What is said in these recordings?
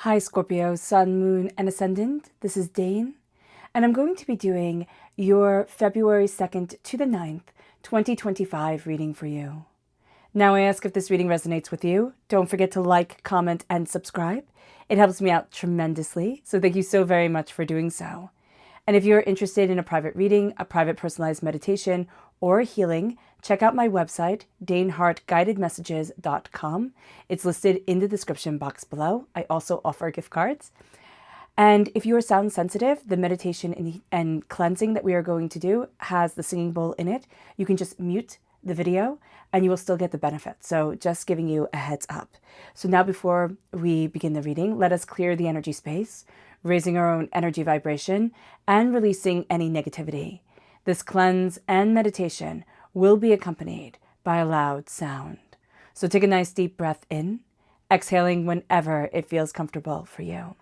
Hi Scorpio, Sun, Moon, and Ascendant. This is Dane, and I'm going to be doing your February 2nd to the 9th, 2025 reading for you. Now I ask if this reading resonates with you. Don't forget to like, comment, and subscribe. It helps me out tremendously, so thank you so very much for doing so. And if you're interested in a private reading, a private personalized meditation, or healing, check out my website, daneharttarot.com. It's listed in the description box below. I also offer gift cards. And if you are sound sensitive, the meditation and cleansing that we are going to do has the singing bowl in it. You can just mute the video and you will still get the benefit. So just giving you a heads up. So now before we begin the reading, let us clear the energy space, raising our own energy vibration and releasing any negativity. This cleanse and meditation will be accompanied by a loud sound. So take a nice deep breath in, exhaling whenever it feels comfortable for you.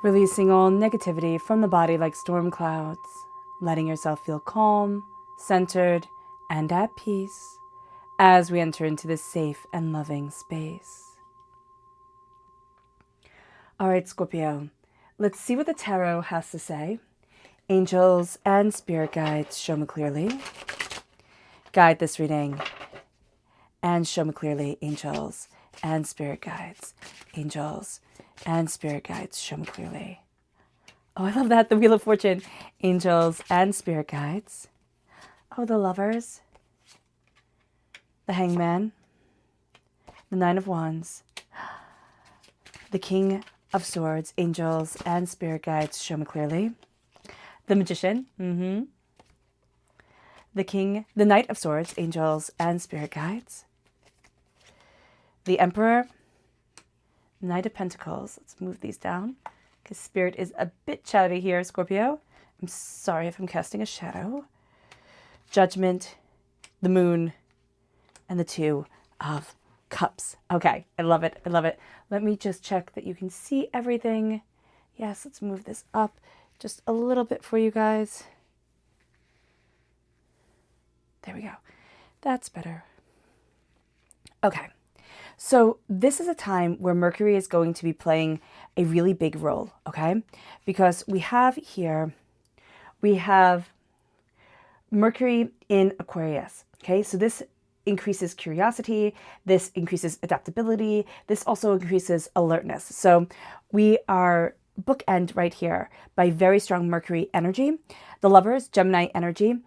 Releasing all negativity from the body like storm clouds, letting yourself feel calm, centered, and at peace as we enter into this safe and loving space. All right, Scorpio, let's see what the tarot has to say. Angels and spirit guides, show me clearly. Guide this reading and show me clearly, angels and spirit guides. Angels and spirit guides, show me clearly. Oh, I love that. The Wheel of Fortune. Angels and spirit guides. Oh, the Lovers. The Hangman. The Nine of Wands. The King of Swords. Angels and spirit guides, show me clearly. The Magician. The Knight of Swords. Angels and spirit guides. The Emperor. Knight of Pentacles. Let's move these down because Spirit is a bit chatty here, Scorpio. I'm sorry if I'm casting a shadow. Judgment, the Moon, and the Two of Cups. Okay, I love it. I love it. Let me just check that you can see everything. Yes, let's move this up just a little bit for you guys. There we go. That's better. Okay. So this is a time where Mercury is going to be playing a really big role, okay? Because we have Mercury in Aquarius, okay? So this increases curiosity, this increases adaptability, this also increases alertness. So we are bookend right here by very strong Mercury energy. The Lovers, Gemini energy,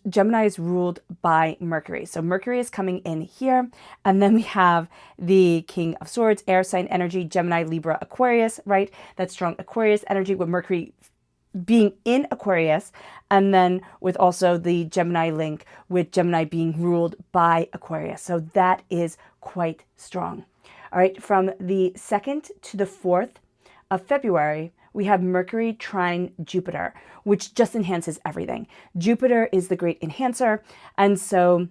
Gemini is ruled by Mercury. So Mercury is coming in here. And then we have the King of Swords, air sign energy, Gemini, Libra, Aquarius, right? That's strong Aquarius energy with Mercury being in Aquarius. And then with also the Gemini link with Gemini being ruled by Aquarius. So that is quite strong. All right, from the 2nd to the 4th of February, we have Mercury trine Jupiter, which just enhances everything. Jupiter is the great enhancer. And so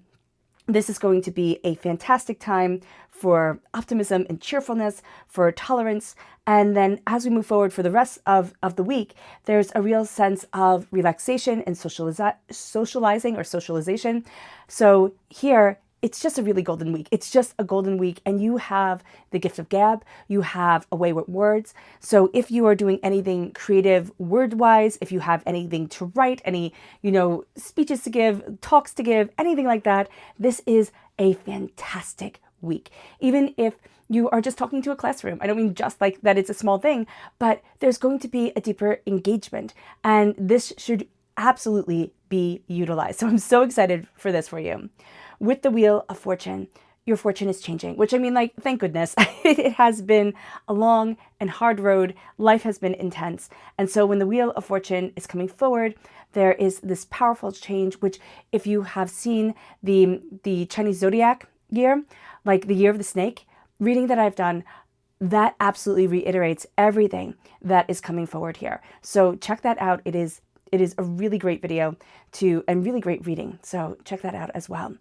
this is going to be a fantastic time for optimism and cheerfulness, for tolerance. And then as we move forward for the rest of the week, there's a real sense of relaxation and socializing or socialization. So here, it's just a really golden week. It's just a golden week. And you have the gift of gab. You have a way with words. So if you are doing anything creative word-wise, if you have anything to write, any, speeches to give, talks to give, anything like that, this is a fantastic week. Even if you are just talking to a classroom. I don't mean just like that it's a small thing, but there's going to be a deeper engagement. And this should absolutely be utilized. So I'm so excited for this for you. With the Wheel of Fortune, your fortune is changing, which I mean, like, thank goodness. It has been a long and hard road. Life has been intense. And so when the Wheel of Fortune is coming forward, there is this powerful change, which if you have seen the Chinese zodiac year, like the year of the snake, reading that I've done, that absolutely reiterates everything that is coming forward here. So check that out. It is a really great video and really great reading. So check that out as well.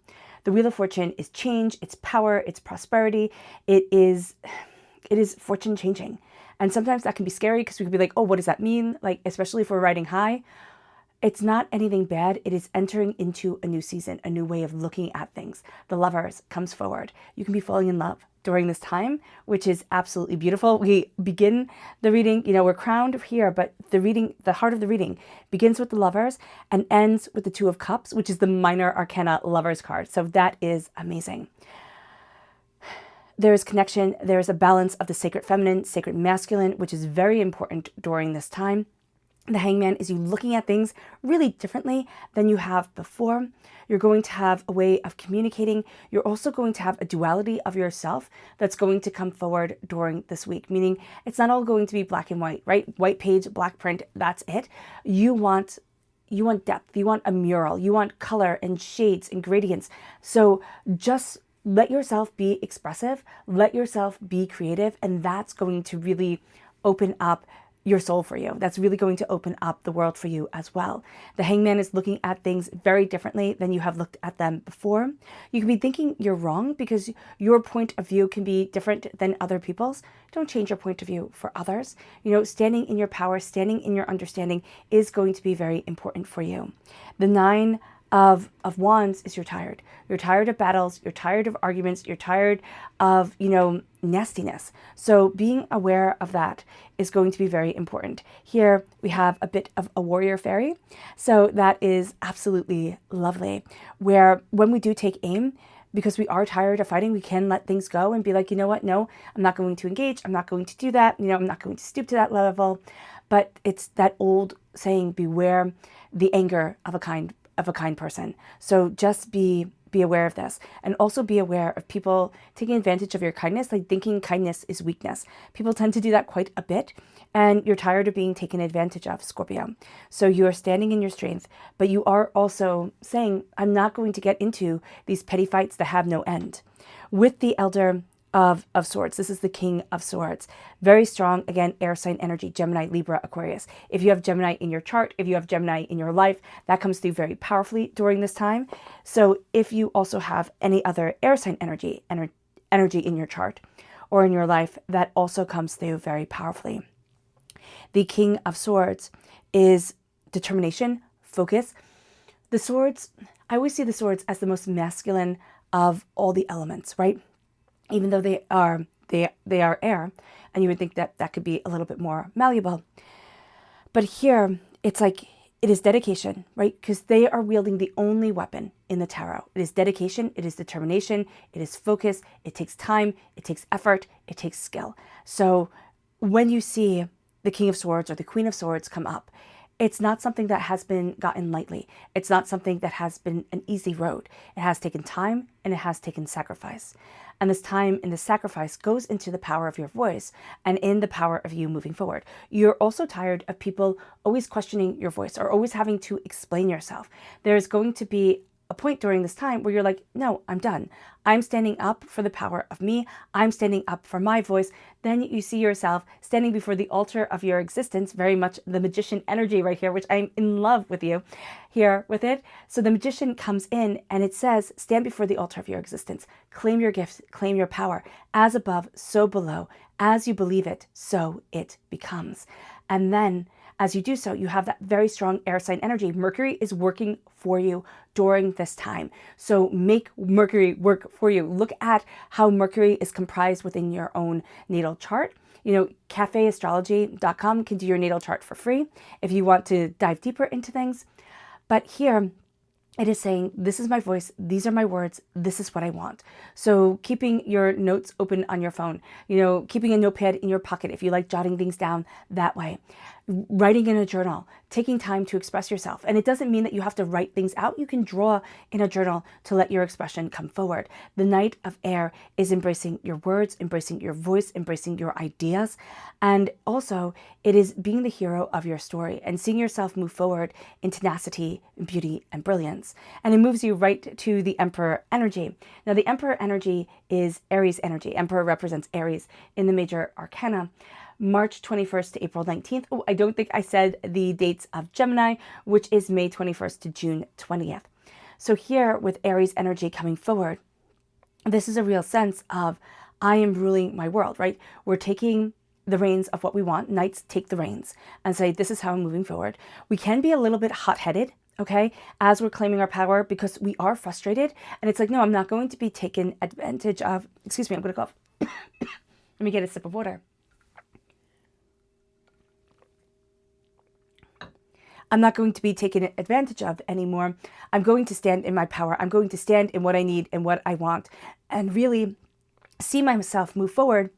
The Wheel of Fortune is change, it's power, it's prosperity. It is fortune changing. And sometimes that can be scary because we can be like, oh, what does that mean? Like, especially if we're riding high. It's not anything bad. It is entering into a new season, a new way of looking at things. The Lovers comes forward. You can be falling in love during this time, which is absolutely beautiful. We begin the reading, we're crowned here, but the heart of the reading begins with the Lovers and ends with the Two of Cups, which is the minor arcana Lovers card. So that is amazing. There is connection. There is a balance of the sacred feminine, sacred masculine, which is very important during this time. The Hangman is you looking at things really differently than you have before. You're going to have a way of communicating. You're also going to have a duality of yourself that's going to come forward during this week, meaning it's not all going to be black and white, right? White page, black print, that's it. You want depth, you want a mural, you want color and shades and gradients. So just let yourself be expressive, let yourself be creative, and that's going to really open up your soul for you. That's really going to open up the world for you as well. The Hangman is looking at things very differently than you have looked at them before. You can be thinking you're wrong because your point of view can be different than other people's. Don't change your point of view for others. Standing in your power, standing in your understanding is going to be very important for you. The Nine of Wands is you're tired. You're tired of battles. You're tired of arguments. You're tired of, nastiness. So being aware of that is going to be very important. Here we have a bit of a warrior fairy. So that is absolutely lovely, where when we do take aim, because we are tired of fighting, we can let things go and be like, you know what? No, I'm not going to engage. I'm not going to do that. I'm not going to stoop to that level. But it's that old saying, beware the anger of a kind person. So just be aware of this, and also be aware of people taking advantage of your kindness, like thinking kindness is weakness. People tend to do that quite a bit, and you're tired of being taken advantage of, Scorpio. So you are standing in your strength, but you are also saying, I'm not going to get into these petty fights that have no end. With the Elder of Swords, this is the King of Swords. Very strong, again, air sign energy, Gemini, Libra, Aquarius. If you have Gemini in your chart, if you have Gemini in your life, that comes through very powerfully during this time. So if you also have any other air sign energy in your chart or in your life, that also comes through very powerfully. The King of Swords is determination, focus. The swords, I always see the swords as the most masculine of all the elements, right? Even though they are air, and you would think that that could be a little bit more malleable. But here, it's like, it is dedication, right? Because they are wielding the only weapon in the tarot. It is dedication, it is determination, it is focus, it takes time, it takes effort, it takes skill. So when you see the King of Swords or the Queen of Swords come up, it's not something that has been gotten lightly. It's not something that has been an easy road. It has taken time and it has taken sacrifice. And this time and this sacrifice goes into the power of your voice and in the power of you moving forward. You're also tired of people always questioning your voice or always having to explain yourself. There's going to be a point during this time where you're like, no, I'm done. I'm standing up for the power of me. I'm standing up for my voice. Then you see yourself standing before the altar of your existence, very much the magician energy right here, which I'm in love with you here with it. So the magician comes in and it says, stand before the altar of your existence. Claim your gifts, claim your power. As above, so below. As you believe it, so it becomes. And then as you do so, you have that very strong air sign energy. Mercury is working for you during this time. So make Mercury work for you. Look at how Mercury is comprised within your own natal chart. cafeastrology.com can do your natal chart for free if you want to dive deeper into things. But here, it is saying, this is my voice, these are my words, this is what I want. So keeping your notes open on your phone, keeping a notepad in your pocket if you like jotting things down that way. writing in a journal, taking time to express yourself. And it doesn't mean that you have to write things out. You can draw in a journal to let your expression come forward. The Knight of Air is embracing your words, embracing your voice, embracing your ideas. And also it is being the hero of your story and seeing yourself move forward in tenacity, beauty, and brilliance. And it moves you right to the Emperor energy. Now the Emperor energy is Aries energy. Emperor represents Aries in the major arcana. March 21st to April 19th. Oh, I don't think I said the dates of Gemini, which is May 21st to June 20th. So here with Aries energy coming forward, this is a real sense of I am ruling my world, right? We're taking the reins of what we want. Knights take the reins and say, this is how I'm moving forward. We can be a little bit hot-headed, okay, as we're claiming our power because we are frustrated. And it's like, no, I'm not going to be taken advantage of. Excuse me, I'm going to cough. Let me get a sip of water. I'm not going to be taken advantage of anymore. I'm going to stand in my power. I'm going to stand in what I need and what I want and really see myself move forward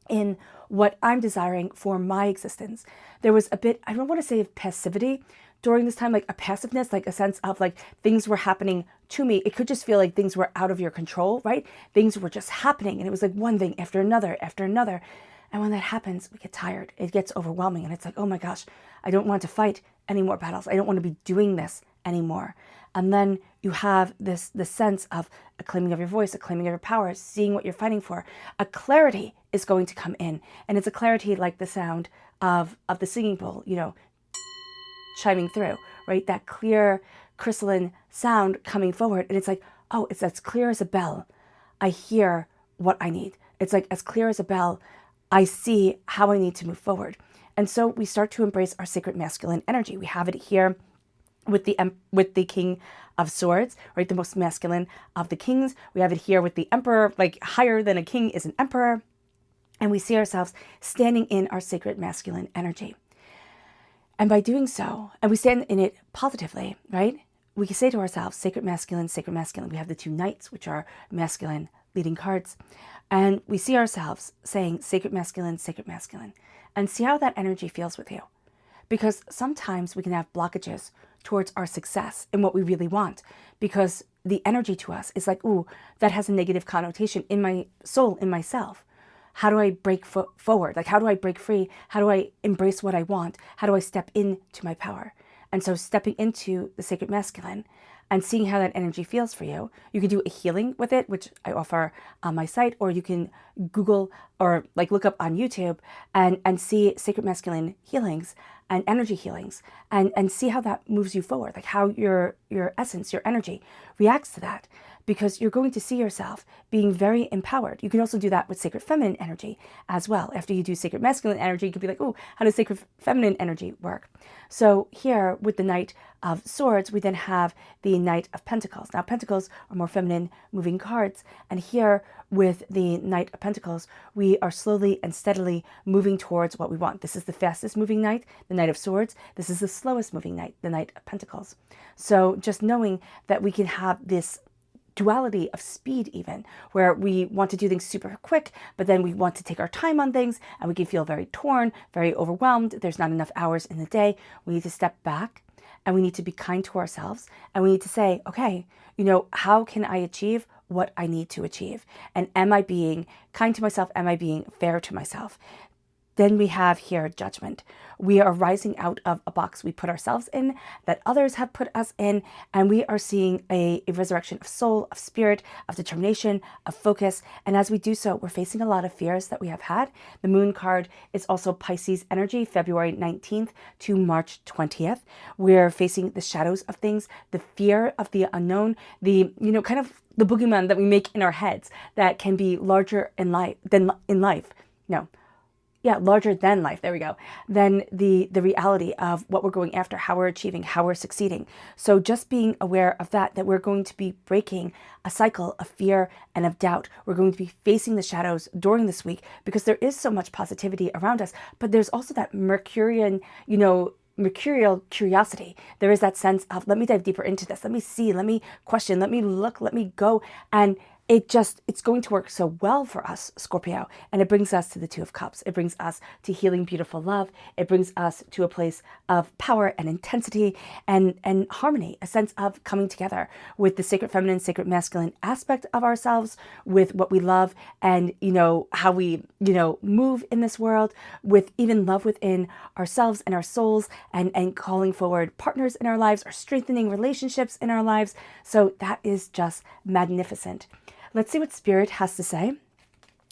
in what I'm desiring for my existence. There was a bit, I don't want to say of passivity during this time, like a passiveness, like a sense of like things were happening to me. It could just feel like things were out of your control, right? Things were just happening and it was like one thing after another, after another. And when that happens, we get tired. It gets overwhelming. And it's like, oh my gosh, I don't want to fight any more battles. I don't want to be doing this anymore. And then you have this sense of a claiming of your voice, a claiming of your power, seeing what you're fighting for. A clarity is going to come in. And it's a clarity like the sound of the singing bowl, you know, chiming through, right? That clear, crystalline sound coming forward. And it's like, oh, it's as clear as a bell. I hear what I need. It's like as clear as a bell. I see how I need to move forward. And so we start to embrace our sacred masculine energy. We have it here with the King of Swords, right? The most masculine of the kings. We have it here with the Emperor, like higher than a king is an emperor. And we see ourselves standing in our sacred masculine energy. And by doing so, and we stand in it positively, right? We can say to ourselves, sacred masculine, sacred masculine. We have the two knights, which are masculine leading cards. And we see ourselves saying sacred masculine, and see how that energy feels with you. Because sometimes we can have blockages towards our success and what we really want because the energy to us is like, ooh, that has a negative connotation in my soul, in myself. How do I break forward? Like, how do I break free? How do I embrace what I want? How do I step into my power? And so stepping into the sacred masculine and seeing how that energy feels for you. You can do a healing with it, which I offer on my site, or you can Google or like look up on YouTube and see sacred masculine healings and energy healings and see how that moves you forward, like how your essence, your energy reacts to that. Because you're going to see yourself being very empowered. You can also do that with sacred feminine energy as well. After you do sacred masculine energy, you could be like, oh, how does sacred feminine energy work? So here with the Knight of Swords, we then have the Knight of Pentacles. Now, Pentacles are more feminine moving cards. And here with the Knight of Pentacles, we are slowly and steadily moving towards what we want. This is the fastest moving Knight, the Knight of Swords. This is the slowest moving Knight, the Knight of Pentacles. So just knowing that we can have this duality of speed even, where we want to do things super quick, but then we want to take our time on things and we can feel very torn, very overwhelmed. There's not enough hours in the day. We need to step back and we need to be kind to ourselves and we need to say, okay, you know, how can I achieve what I need to achieve? And am I being kind to myself? Am I being fair to myself? Then we have here judgment. We are rising out of a box we put ourselves in, that others have put us in, and we are seeing a resurrection of soul, of spirit, of determination, of focus. And as we do so, we're facing a lot of fears that we have had. The Moon card is also Pisces energy, February 19th to March 20th. We're facing the shadows of things, the fear of the unknown, the, you know, kind of the boogeyman that we make in our heads that can be larger in life than in life. No. Yeah, larger than life, there we go, than the reality of what we're going after, how we're achieving, how we're succeeding. So just being aware of that we're going to be breaking a cycle of fear and of doubt. We're going to be facing the shadows during this week because there is so much positivity around us, but there's also that Mercurian, you know, mercurial curiosity. There is that sense of, let me dive deeper into this. Let me see, let me question, let me look, let me go. And it's going to work so well for us, Scorpio. And it brings us to the Two of Cups. It brings us to healing, beautiful love. It brings us to a place of power and intensity and harmony, a sense of coming together with the sacred feminine, sacred masculine aspect of ourselves, with what we love and, how we, move in this world, with even love within ourselves and our souls, and calling forward partners in our lives or strengthening relationships in our lives. So that is just magnificent. Let's see what Spirit has to say.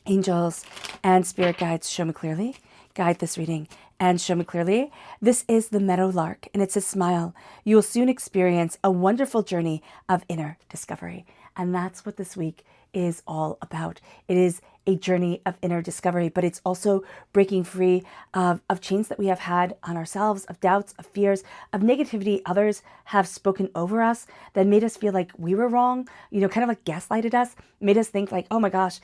Angels and spirit guides, show me clearly. Guide this reading and show me clearly. This is the meadowlark, and it says, smile. You will soon experience a wonderful journey of inner discovery. And that's what this week is all about. It is a journey of inner discovery, but it's also breaking free of chains that we have had on ourselves, of doubts, of fears, of negativity others have spoken over us that made us feel like we were wrong, kind of like gaslighted us, made us think like, oh my gosh,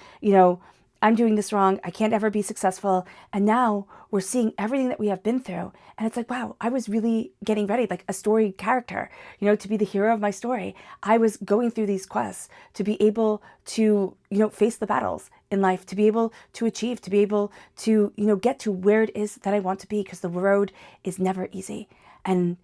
I'm doing this wrong. I can't ever be successful. And now we're seeing everything that we have been through. And it's like, wow, I was really getting ready, like a story character, to be the hero of my story. I was going through these quests to be able to, face the battles in life, to be able to achieve, to be able to, get to where it is that I want to be, because the road is never easy. And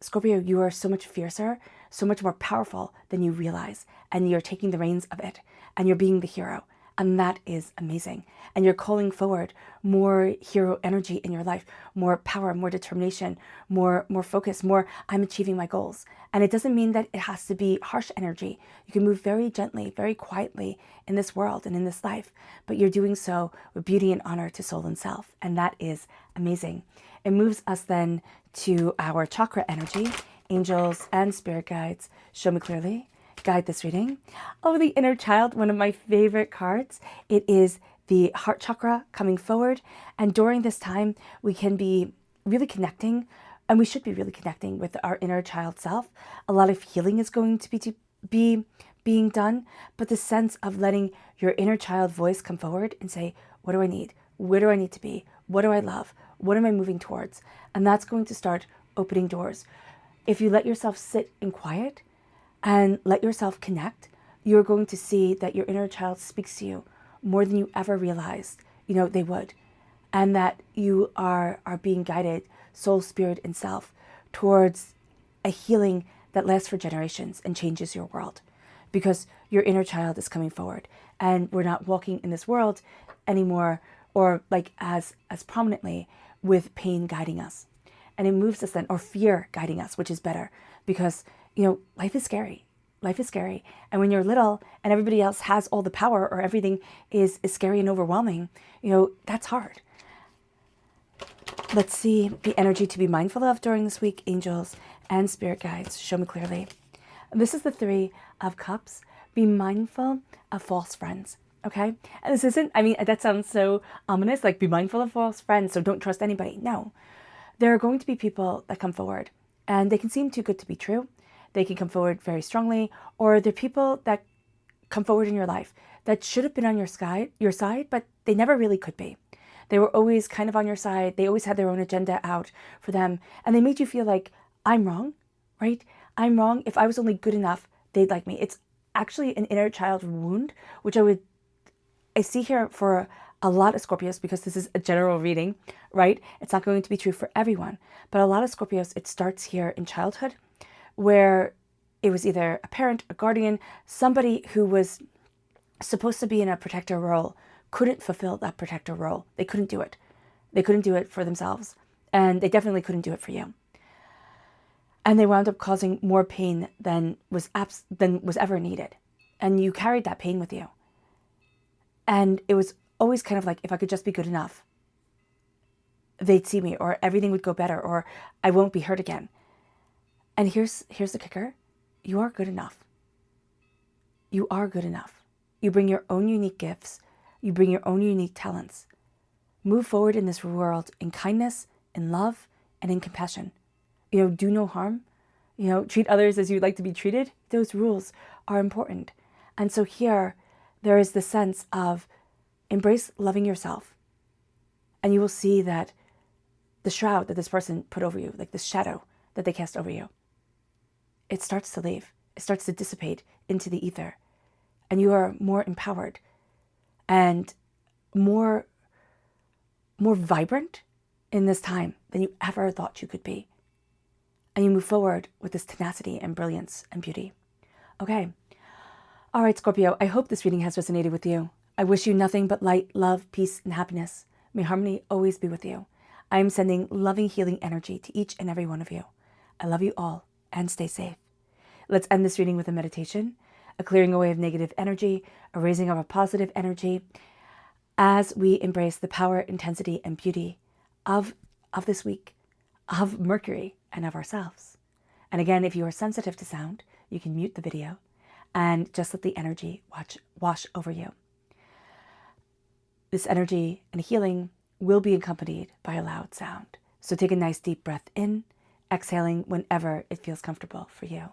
Scorpio, you are so much fiercer, so much more powerful than you realize. And you're taking the reins of it, and you're being the hero. And that is amazing. And you're calling forward more hero energy in your life, more power, more determination, more focus, more I'm achieving my goals. And it doesn't mean that it has to be harsh energy. You can move very gently, very quietly in this world and in this life, but you're doing so with beauty and honor to soul and self. And that is amazing. It moves us then to our chakra energy. Angels and spirit guides, show me clearly. Guide this reading. Oh, the inner child, one of my favorite cards. It is the heart chakra coming forward. And during this time, we can be really connecting, and we should be really connecting with our inner child self. A lot of healing is going to be being done, but the sense of letting your inner child voice come forward and say, what do I need? Where do I need to be? What do I love? What am I moving towards? And that's going to start opening doors. If you let yourself sit in quiet and let yourself connect, you're going to see that your inner child speaks to you more than you ever realized, they would. And that you are being guided, soul, spirit, and self, towards a healing that lasts for generations and changes your world. Because your inner child is coming forward. And we're not walking in this world anymore, or like as prominently, with pain guiding us. And it moves us then, or fear guiding us, which is better. Because life is scary. Life is scary. And when you're little and everybody else has all the power, or everything is scary and overwhelming, that's hard. Let's see the energy to be mindful of during this week. Angels and spirit guides, show me clearly. This is the Three of Cups. Be mindful of false friends. Okay? And this isn't, that sounds so ominous, like be mindful of false friends, so don't trust anybody. No. There are going to be people that come forward, and they can seem too good to be true. They can come forward very strongly, or they're people that come forward in your life that should have been on your side, but they never really could be. They were always kind of on your side. They always had their own agenda out for them, and they made you feel like, I'm wrong, right? I'm wrong. If I was only good enough, they'd like me. It's actually an inner child wound, which I see here for a lot of Scorpios, because this is a general reading, right? It's not going to be true for everyone, but a lot of Scorpios, it starts here in childhood, where it was either a parent, a guardian, somebody who was supposed to be in a protector role couldn't fulfill that protector role. They couldn't do it. They couldn't do it for themselves, and they definitely couldn't do it for you. And they wound up causing more pain than was ever needed. And you carried that pain with you. And it was always kind of like, if I could just be good enough, they'd see me, or everything would go better, or I won't be hurt again. And here's the kicker. You are good enough. You are good enough. You bring your own unique gifts. You bring your own unique talents. Move forward in this world in kindness, in love, and in compassion. Do no harm. Treat others as you'd like to be treated. Those rules are important. And so here, there is the sense of embrace loving yourself. And you will see that the shroud that this person put over you, like the shadow that they cast over you, it starts to leave. It starts to dissipate into the ether. and you are more empowered and more vibrant in this time than you ever thought you could be. And you move forward with this tenacity and brilliance and beauty. Okay. All right, Scorpio, I hope this reading has resonated with you. I wish you nothing but light, love, peace, and happiness. May harmony always be with you. I am sending loving, healing energy to each and every one of you. I love you all, and stay safe. Let's end this reading with a meditation, a clearing away of negative energy, a raising of a positive energy, as we embrace the power, intensity, and beauty of this week, of Mercury, and of ourselves. And again, if you are sensitive to sound, you can mute the video and just let the energy wash over you. This energy and healing will be accompanied by a loud sound. So take a nice deep breath in, exhaling whenever it feels comfortable for you.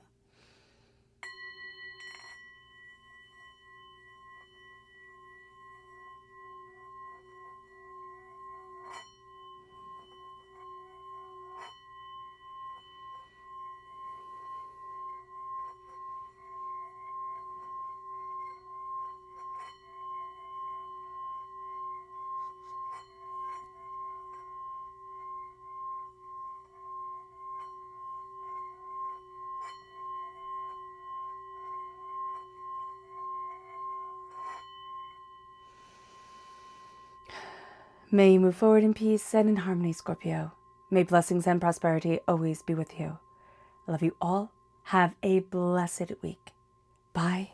May you move forward in peace and in harmony, Scorpio. May blessings and prosperity always be with you. I love you all. Have a blessed week. Bye.